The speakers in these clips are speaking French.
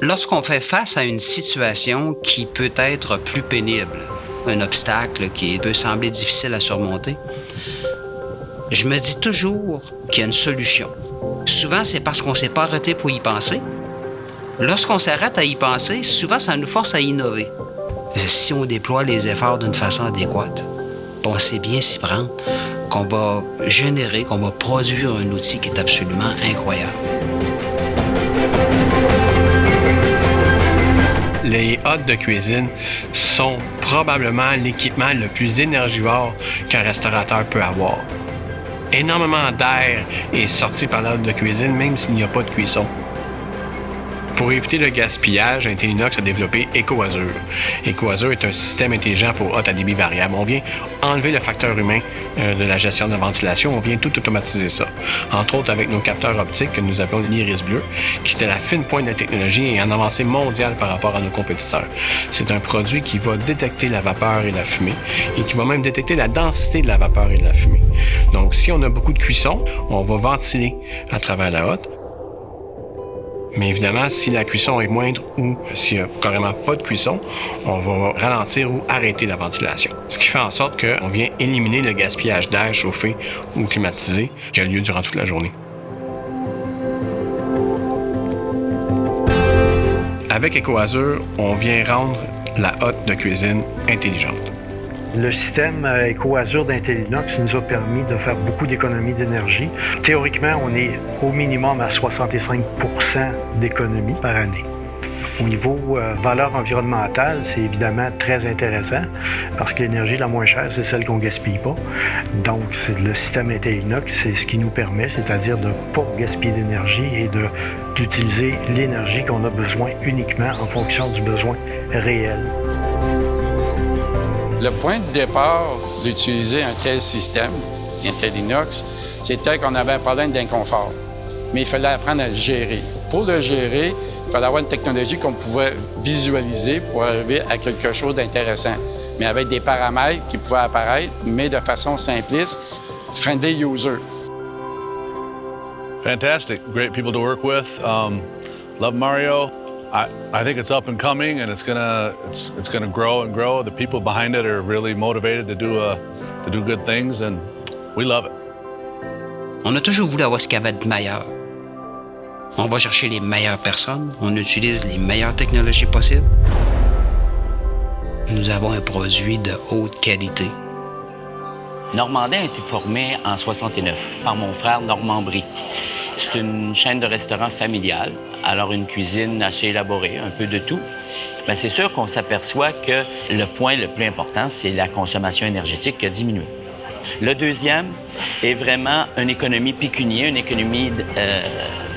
Lorsqu'on fait face à une situation qui peut être plus pénible, un obstacle qui peut sembler difficile à surmonter, je me dis toujours qu'il y a une solution. Souvent, c'est parce qu'on ne s'est pas arrêté pour y penser. Lorsqu'on s'arrête à y penser, souvent, ça nous force à innover. Si on déploie les efforts d'une façon adéquate, on sait bien s'y prendre, qu'on va générer, qu'on va produire un outil qui est absolument incroyable. Les hottes de cuisine sont probablement l'équipement le plus énergivore qu'un restaurateur peut avoir. Énormément d'air est sorti par la hotte de cuisine, même s'il n'y a pas de cuisson. Pour éviter le gaspillage, Intellinox a développé EcoAzure. EcoAzure est un système intelligent pour hotte à débit variable. On vient enlever le facteur humain de la gestion de la ventilation. On vient tout automatiser ça. Entre autres avec nos capteurs optiques que nous appelons l'Iris Bleu, qui était la fine pointe de la technologie et en avancée mondiale par rapport à nos compétiteurs. C'est un produit qui va détecter la vapeur et la fumée et qui va même détecter la densité de la vapeur et de la fumée. Donc, si on a beaucoup de cuisson, on va ventiler à travers la hotte. Mais évidemment, si la cuisson est moindre ou s'il n'y a carrément pas de cuisson, on va ralentir ou arrêter la ventilation. Ce qui fait en sorte qu'on vient éliminer le gaspillage d'air chauffé ou climatisé qui a lieu durant toute la journée. Avec EcoAzure, on vient rendre la hotte de cuisine intelligente. Le système EcoAzure d'Intellinox nous a permis de faire beaucoup d'économies d'énergie. Théoriquement, on est au minimum à 65 % d'économie par année. Au niveau valeur environnementale, c'est évidemment très intéressant parce que l'énergie la moins chère, c'est celle qu'on ne gaspille pas. Donc, le système Intellinox, c'est ce qui nous permet, c'est-à-dire de ne pas gaspiller d'énergie et d'utiliser l'énergie qu'on a besoin uniquement en fonction du besoin réel. Le point de départ d'utiliser un tel système, Intellinox, c'était qu'on avait un problème d'inconfort. Mais il fallait apprendre à le gérer. Pour le gérer, il fallait avoir une technologie qu'on pouvait visualiser pour arriver à quelque chose d'intéressant, mais avec des paramètres qui pouvaient apparaître, mais de façon simpliste, friendly user. Fantastic. Great people to work with. Love Mario. I think it's up and coming, and it's gonna grow and grow. The people behind it are really motivated to do good things, and we love it. On a toujours voulu avoir ce qu'il y avait de meilleur. On va chercher les meilleures personnes, on utilise les meilleures technologies possibles. Nous avons un produit de haute qualité. Normandin a été formé en 69 par mon frère Normand Brie. C'est une chaîne de restaurants familiale, alors une cuisine assez élaborée, un peu de tout. Bien, c'est sûr qu'on s'aperçoit que le point le plus important, c'est la consommation énergétique qui a diminué. Le deuxième est vraiment une économie pécuniaire, une économie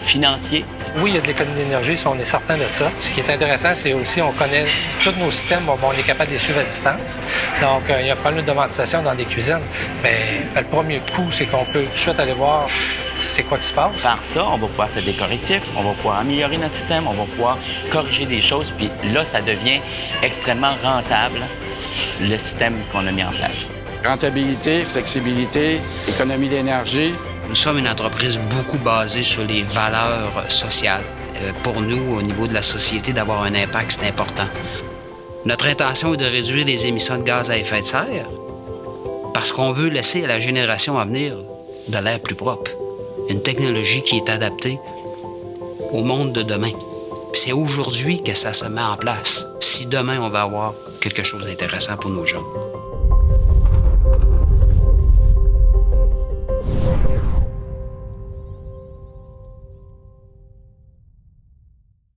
financière. Oui, il y a de l'économie d'énergie, ça, on est certain de ça. Ce qui est intéressant, c'est aussi on connaît tous nos systèmes, on est capable de les suivre à distance. Donc, il y a un problème de ventilation dans des cuisines. Mais le premier coup, c'est qu'on peut tout de suite aller voir c'est quoi qui se passe. Par ça, on va pouvoir faire des correctifs, on va pouvoir améliorer notre système, on va pouvoir corriger des choses, puis là, ça devient extrêmement rentable, le système qu'on a mis en place. Rentabilité, flexibilité, économie d'énergie. Nous sommes une entreprise beaucoup basée sur les valeurs sociales. Pour nous, au niveau de la société, d'avoir un impact, c'est important. Notre intention est de réduire les émissions de gaz à effet de serre parce qu'on veut laisser à la génération à venir de l'air plus propre. Une technologie qui est adaptée au monde de demain. Puis c'est aujourd'hui que ça se met en place. Si demain, on va avoir quelque chose d'intéressant pour nos gens.